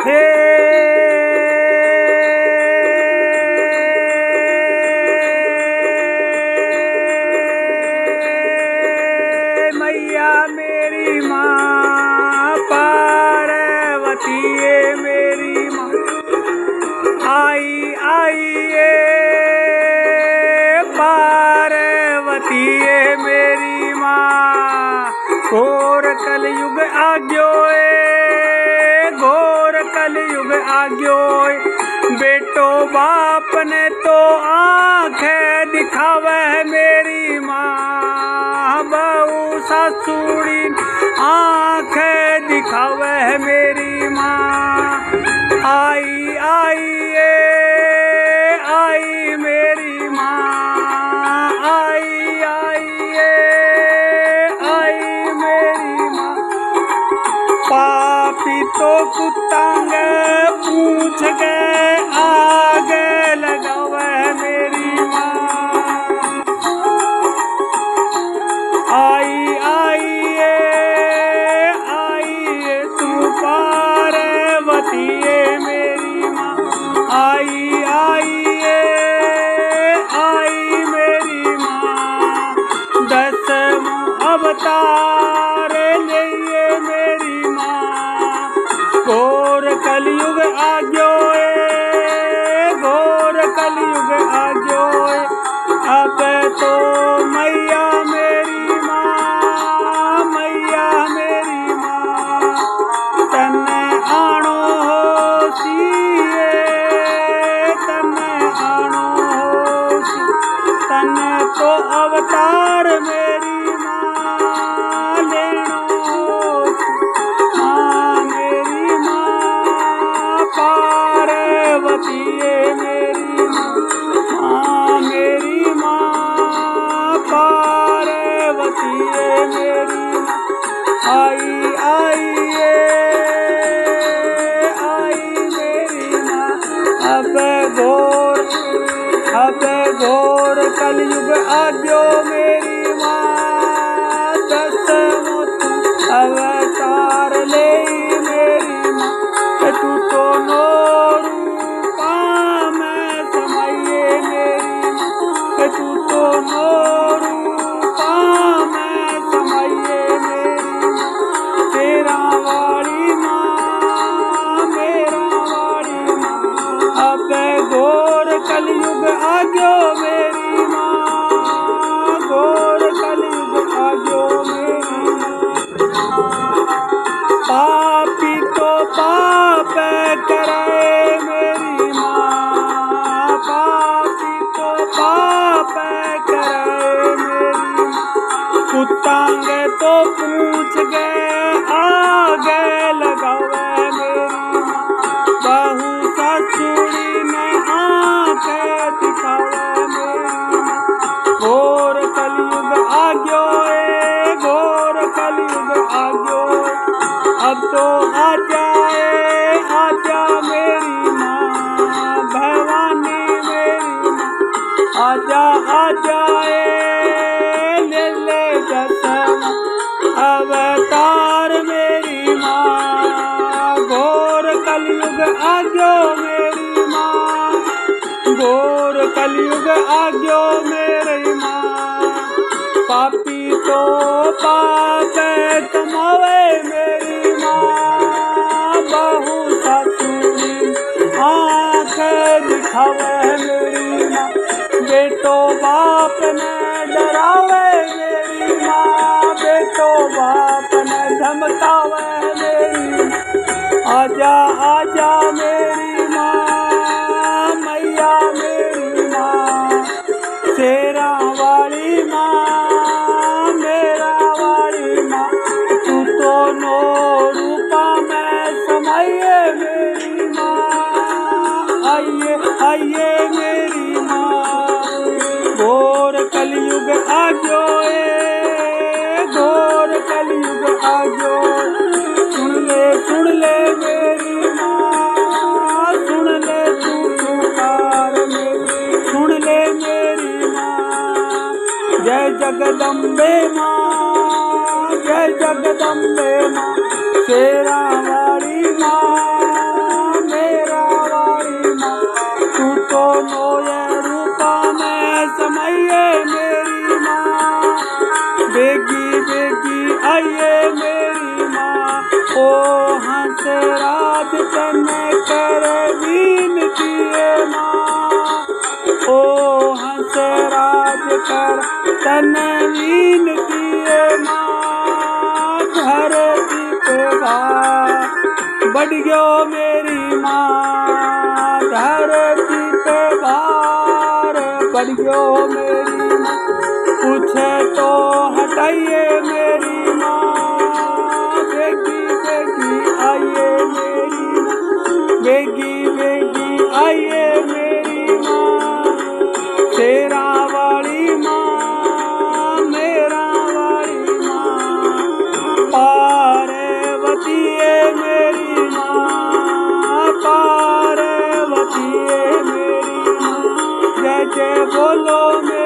हे मैया मेरी माँ पार्वती ये मेरी माँ आई आई ये पार्वती ये मेरी माँ घोर कलयुग आग्यो घोर कलयुग आग्यो बेटो बाप ने तो आंखें दिखावे मेरी माँ बहू सासुड़ी आंखें दिखावे मेरी माँ आई आई आई मेरी माँ आई आई आई मेरी माँ पापी तो कुत्तांगे पूछ गए आगे लगावे मेरी माँ आई आई तू पार्वती ये मेरी माँ आई आई मेरी माँ 10 अवतार लिए मेरी माँ घोर कलयुग आग्यो घोर कलयुग आग्यो अब तो मैया मेरी माँ मैया मेरी माँ तन्ने आणो होशिए तन्ने आणो होशी तन्ने तो अवतार मेरी माँ लेनो माँ मेरी माँ पार्वती ये मेरी माँ मेरी माँ पार्वती ये मेरी माँ आई आई मेरी माँ अब घोर कलयुग आग्यो मेरी माँ 10 अवतार ले मेरी माँ तू तो नो रूपा में समाइए मेरी माँ तू तो नो रूपा में समाइए मेरी माँ तेरा वाली माँ मेरा वाली माँ अब घोर कलयुग आग्यो मेरी माँ घोर कलयुग आग्यो मेरी माँ पापी तो पाप करे मेरी माँ पापी तो पाप करे मेरी माँ कुत्तांगे तो पूछ गए आगे लगावे मेरी माँ बहू सासुड़ी ने आंखें दिखावे मेरी माँ घोर कलयुग आग्यो घोर कलयुग आग्यो अब तो आजा मेरी माँ भवानी मेरी माँ आजा ले 10 अवतार मेरी माँ घोर कलयुग आग्यो मेरी माँ घोर कलयुग आग्यो मेरी माँ पापी तो पाप कमावे मेरी माँ बहू सासुरी आंखें दिखावे मेरी माँ बेटो बाप ने डरावे मेरी माँ बेटो बाप ने धमकावे मेरी माँ आजा मेरी माँ मैया मेरी माँ शेरा वाली माँ मेरा वाली माँ तू तो नो रूपा में समाइए मेरी माँ आइए मेरी माँ घोर कलयुग आग्यो घोर कलयुग आग्यो सुन ले मेरी माँ सुन ले तू पुकार मेरी सुन ले मेरी माँ जय जगदम्बे माँ जय जगदम्बे माँ शेरा वाली माँ हंस राज तन कर विनती माँ। ओ हंस राज कर तन विनती माँ। धरती पे भार बढ़ गयो मेरी माँ। धरती पे भार बढ़ गयो मेरी माँ। कुछ तो हटाइए मेरी माँ। बेगी बेगी आइए मेरी माँ। बेगी बेगी आइए मेरी माँ। तेरा वाली माँ मेरा वाली माँ। पार्वती है मेरी माँ। पार्वती है मेरी माँ। जय जय बोलो मेरी